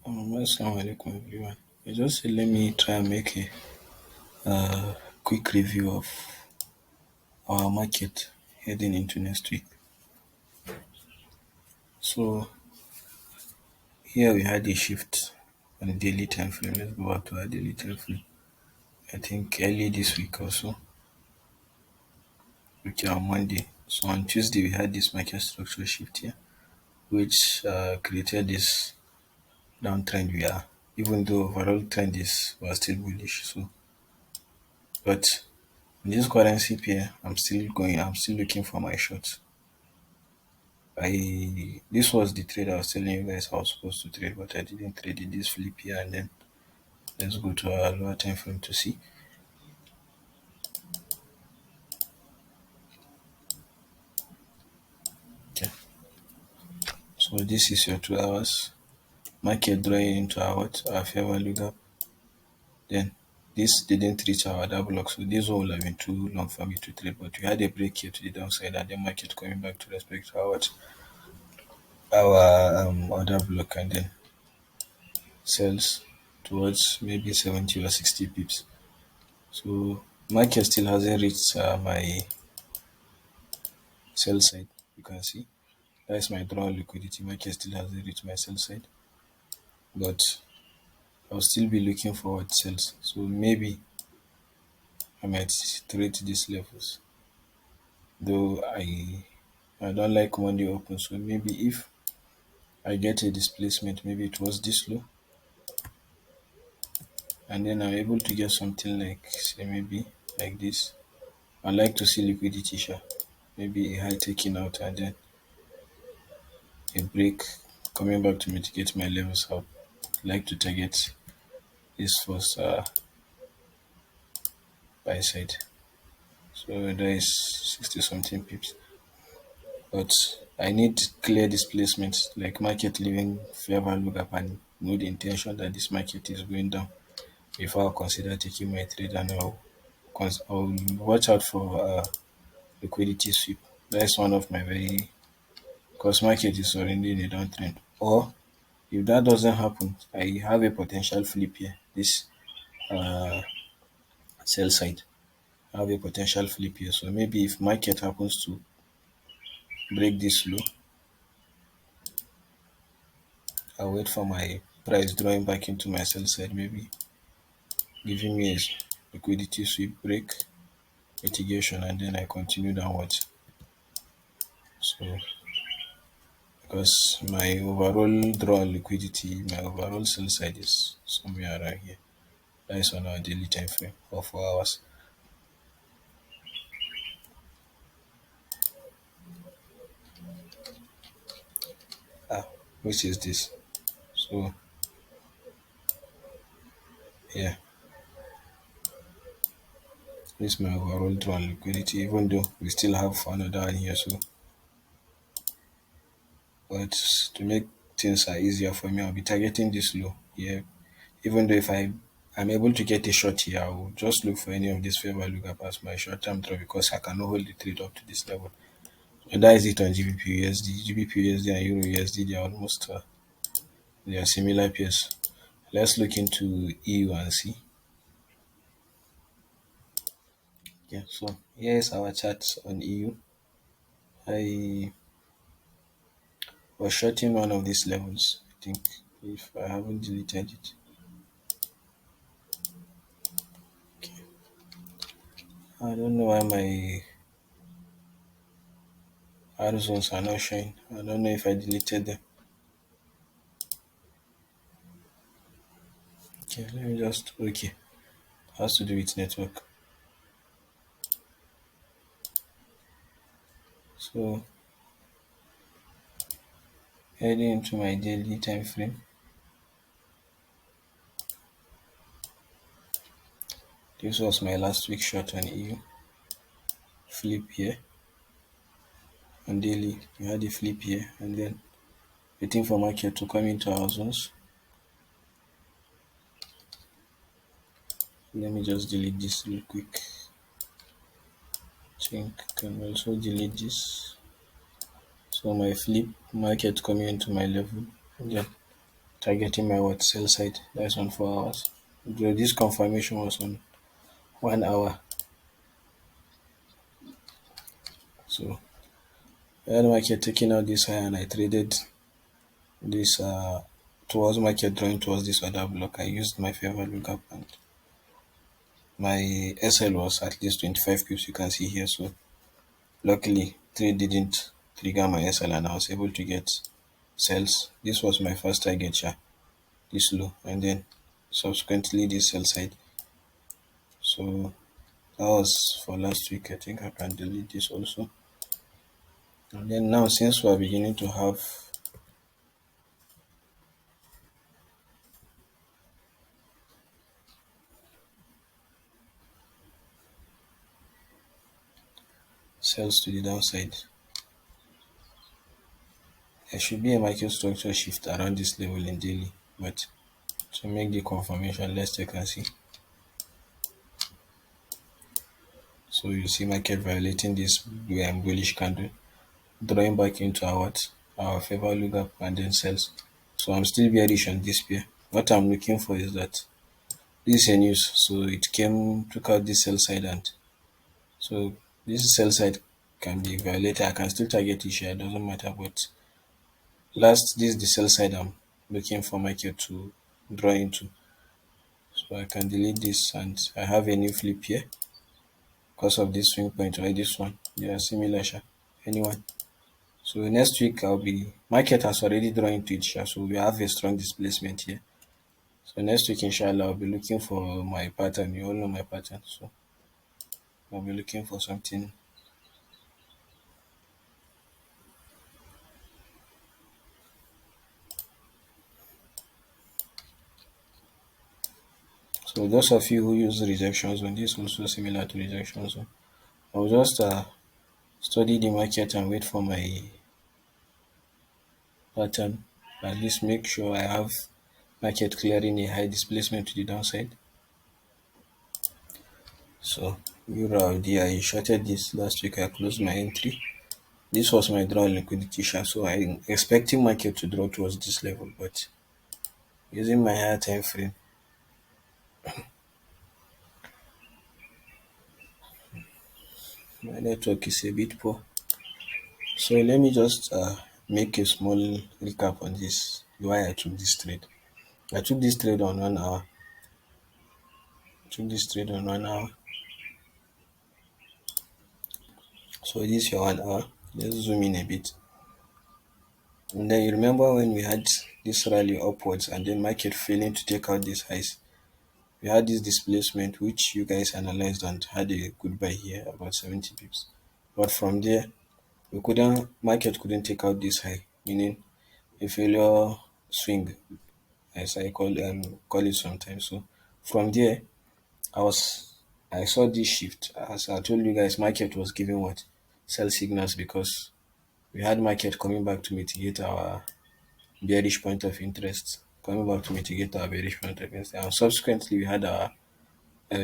Assalamu alaikum everyone. I just said let me try and make a quick review of our market heading into next week. So here we had a shift on the daily time frame. Let's go back to our daily time frame. I think early this week or so, which on Monday. So on Tuesday we had this market structure shift here, which created this downtrend we are. Even though overall trend is was still bullish. So, but in this currency pair, I'm still looking for my shots. This was the trade I was telling you guys I was supposed to trade, but I didn't trade it. This flip here, and then let's go to our lower time frame to see. Okay, so this is your 2 hours market drawing into our fair value gap. Then this didn't reach our other block, so this one will have been too long for me to trade. But we had a break here to the downside, and the market coming back to respect our other block, and then sells towards maybe 70 or 60 pips. So market still hasn't reached my sell side. You can see that's my draw liquidity. Market still hasn't reached my sell side, but I'll still be looking forward sells. So maybe I might trade these levels. Though I don't like Monday open, so maybe if I get a displacement, maybe it was this low, and then I'm able to get something like say maybe like this. I like to see liquidity share. Maybe a high taking out and then a break coming back to mitigate my levels out. Like to target this first buy side. So there is 60 something pips. But I need clear displacement, like market leaving fair value gap and know the intention that this market is going down before I consider taking my trade, and I'll watch out for liquidity sweep. That's one of my very, because market is already in a downtrend. Or if that doesn't happen, I have a potential flip here. This uh, sell side. I have a potential flip here. So maybe if market happens to break this low, I'll wait for my price drawing back into my sell side, maybe giving me a liquidity sweep break mitigation, and then I continue downwards. So because my overall draw liquidity, my overall sell side is somewhere around here. That is on our daily time frame of 4 hours. Ah, which is this? So yeah, this is my overall draw liquidity, even though we still have another one here. So but to make things easier for me, I'll be targeting this low here. Even though if I'm able to get a short here, I will just look for any of these fair value gap as my short term draw, because I cannot hold the trade up to this level. And that is it on GBP USD. GBP USD and Euro USD, they are almost they are similar pairs. Let's look into EU and see. Yeah, so here is our chart on EU. I was shorting one of these levels, I think, if I haven't deleted it. Okay. I don't know why my R zones are not showing. I don't know if I deleted them. Okay, let me just, okay. Has to do with network. So heading into my daily time frame, this was my last week short on EU. Flip here on daily, we had a flip here, and then waiting for market to come into our zones. Let me just delete this real quick. Think can also delete this. So my flip market coming into my level, and then targeting my what sell side. That's on 4 hours. This confirmation was on 1 hour. So I had market taking out this high and I traded this towards market drawing towards this other block. I used my fair value gap and my SL was at least 25 pips, you can see here. So luckily trade didn't trigger my SL and I was able to get sells. This was my first target share, this low, and then subsequently this sell side. So that was for last week. I think I can delete this also. And then now since we are beginning to have sells to the downside, there should be a market structure shift around this level in daily. But to make the confirmation, let's check and see. So you see market violating this bullish candle, drawing back into our favor look up and then sells. So I'm still bearish on this pair. What I'm looking for is that this is a news. So it came took out this sell side and so this sell side can be violated. I can still target this share, it doesn't matter. But last this is the sell side I'm looking for market to draw into. So I can delete this and I have a new flip here because of this swing point or this one. They are similar sha. Anyone. So next week I'll be market has already drawn into it sha. So we have a strong displacement here. So next week inshallah I'll be looking for my pattern. You all know my pattern. So I'll be looking for something. So those of you who use rejection zone, this is also similar to rejection zone. I'll just study the market and wait for my pattern. At least make sure I have market clearing a high displacement to the downside. So Euro I shorted this last week. I closed my entry. This was my draw liquidity share. So I'm expecting market to draw towards this level, but using my higher time frame, my network is a bit poor. So let me just make a small recap on this, why I took this trade. I took this trade on 1 hour. Took this trade on 1 hour. So this is your 1 hour. Let's zoom in a bit. And then you remember when we had this rally upwards and then market failing to take out these highs. We had this displacement which you guys analyzed and had a good buy here about 70 pips. But from there, market couldn't take out this high, meaning a failure swing, as I call it sometimes. So from there, I was I saw this shift. As I told you guys, market was giving what sell signals because we had market coming back to mitigate our bearish point of interest, coming back to mitigate our bearish point of interest. And subsequently, we had our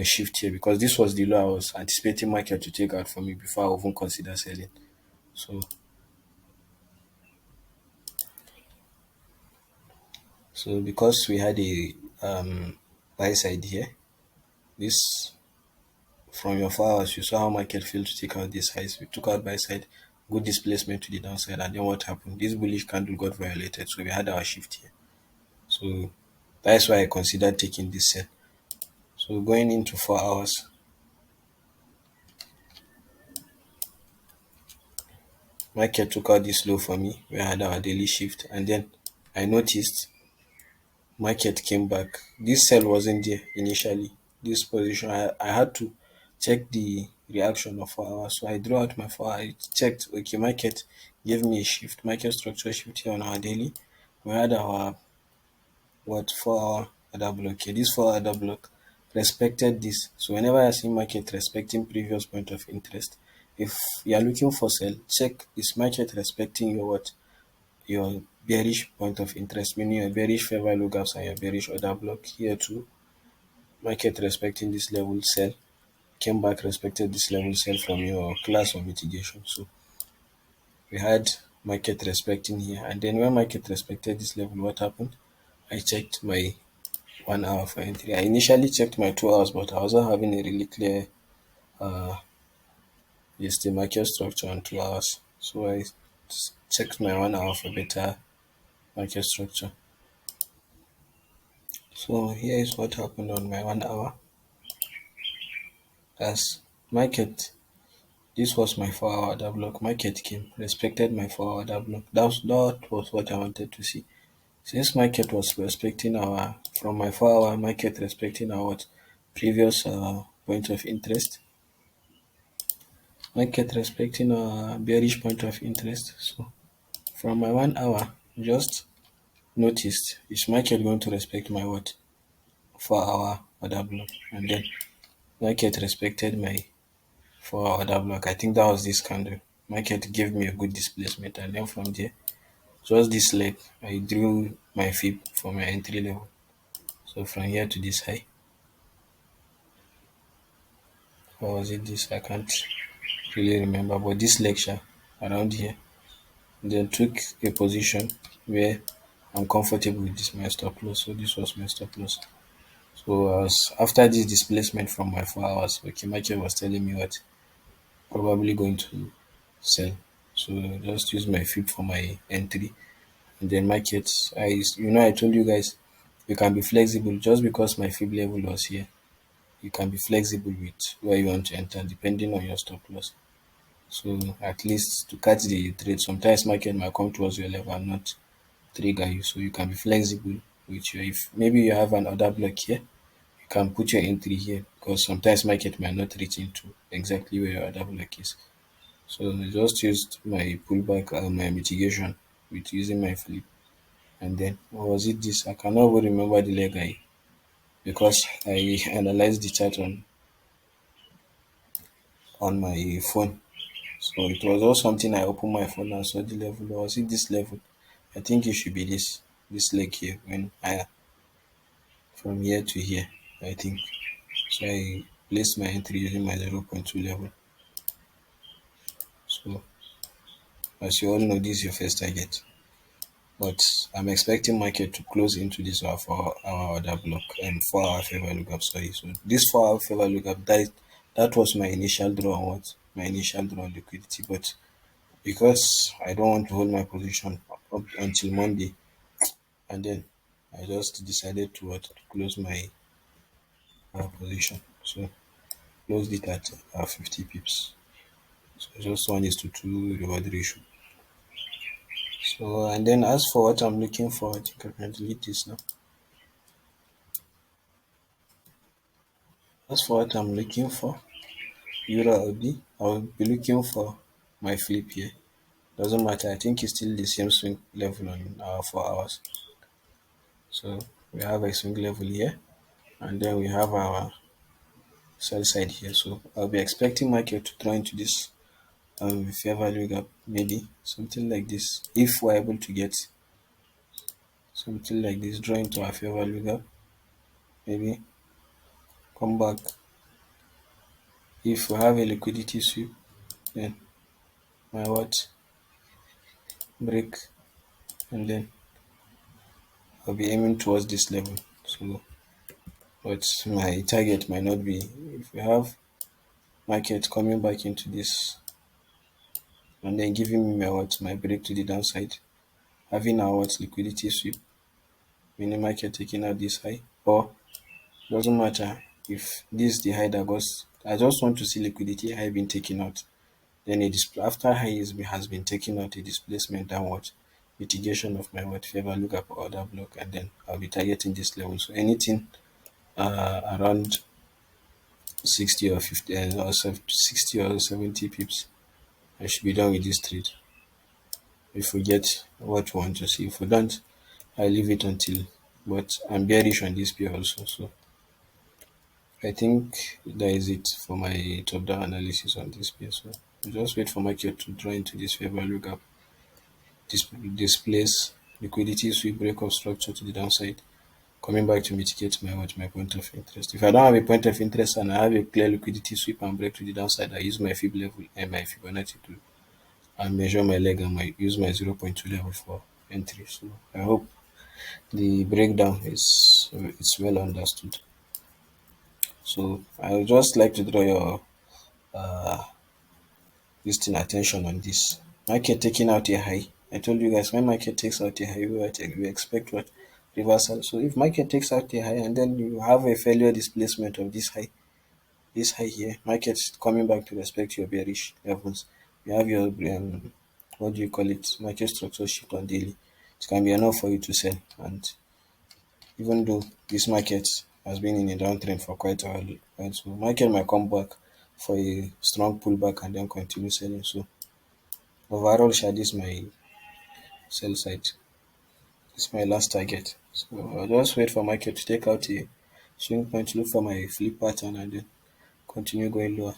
shift here because this was the low I was anticipating market to take out for me before I even consider selling. So, so because we had a buy side here, this from your 4 hours, you saw how market failed to take out this highs. We took out buy side, good displacement to the downside, and then what happened? This bullish candle got violated, so we had our shift here. So that's why I considered taking this sell. So going into 4 hours, market took out this low for me. We had our daily shift, and then I noticed market came back. This sell wasn't there initially. This position, I had to check the reaction of 4 hours. So I drew out my 4 hours. I checked, okay, market gave me a shift, market structure shift here on our daily. We had our 4 hour other block. Okay, this 4 hour other block respected this. So whenever I see market respecting previous point of interest, if you are looking for sell, check is market respecting your your bearish point of interest, meaning your bearish fair value gaps and your bearish order block. Here too, market respecting this level sell, came back respected this level sell from your class of mitigation. So we had market respecting here, and then when market respected this level, what happened? I checked my 1 hour for entry. I initially checked my 2 hours, but I wasn't having a really clear the market structure on 2 hours. So I checked my 1 hour for better market structure. So here is what happened on my 1 hour. As market, this was my 4 hour order block. Market came, respected my 4 hour order block. That was what I wanted to see. Since market was respecting our, from my 4 hour market respecting our what, previous point of interest, market respecting our bearish point of interest. So from my 1 hour, just noticed is market going to respect my what, 4 hour order block, and then market respected my 4 hour order block. I think that was this candle. Market gave me a good displacement, and then from there, just this leg, I drew my fib for my entry level. So from here to this high, or was it this? I can't really remember, but this lecture around here, then took a position where I'm comfortable with this my stop loss. So this was my stop loss. So I was, after this displacement from my 4 hours, okay, market was telling me what, probably going to sell. So just use my fib for my entry. And then markets, I told you guys you can be flexible just because my fib level was here. You can be flexible with where you want to enter depending on your stop loss. So at least to catch the trade, sometimes market might come towards your level and not trigger you. So you can be flexible with your, if maybe you have an order block here, you can put your entry here because sometimes market might not reach into exactly where your order block is. So I just used my pullback, my mitigation with using my flip. And then what was it this? I cannot even remember the leg I, because I analyzed the chart on my phone. So it was all something I opened my phone and saw the level. Or was it this level? I think it should be this leg here when I, from here to here, I think. So I placed my entry using my zero point 0.2 level. So as you all know, this is your first target. But I'm expecting market to close into this our 4 hour order block and 4 hour favor lookup. Sorry. So this 4 hour favor lookup, that was my initial draw on what? My initial draw on liquidity. But because I don't want to hold my position up until Monday, and then I just decided to what, to close my position. So closed it at 50 pips. So just 1:2 reward ratio. So and then as for what I'm looking for, I think I can delete this now. As for what I'm looking for, Euro OD, I'll be looking for my flip here. Doesn't matter, I think it's still the same swing level on our 4 hours. So we have a swing level here, and then we have our sell side here. So I'll be expecting market to draw into this fair value gap, maybe something like this. If we're able to get something like this, draw into our fair value gap, maybe come back. If we have a liquidity sweep, then my what, break, and then I'll be aiming towards this level. So but my target might not be, if we have market coming back into this and then giving me my what, my break to the downside, having our what, liquidity sweep, meaning market taking out this high, or doesn't matter if this is the high that goes, I just want to see liquidity high being taken out. Then after high has been taken out, a displacement downward, mitigation of my what, favor lookup order block, and then I'll be targeting this level. So anything around 60 or 50 or 60 or 70 pips, I should be done with this trade. If we get what we want to see, if we don't, I leave it until. But I'm bearish on this pair also, so I think that is it for my top-down analysis on this pair. So just wait for market to draw into this fair value gap, displace liquidity sweep, break of structure to the downside, coming back to mitigate my point of interest. If I don't have a point of interest and I have a clear liquidity sweep and break to the downside, I use my fib level and my Fibonacci to and measure my leg and use my zero point 0.2 level for entry. So I hope the breakdown is it's well understood. So I would just like to draw your this thing attention on this. Market taking out a high. I told you guys when market takes out a high, we expect what reversal. So if market takes out a high and then you have a failure displacement of this high here, market coming back to respect your bearish levels. You have your what do you call it? Market structure shift on daily. It can be enough for you to sell. And even though this market has been in a downtrend for quite a while, right? So market might come back for a strong pullback and then continue selling. So overall, sha, this my sell side. This is my last target. So I'll just wait for market to take out a swing point, look for my flip pattern, and then continue going lower.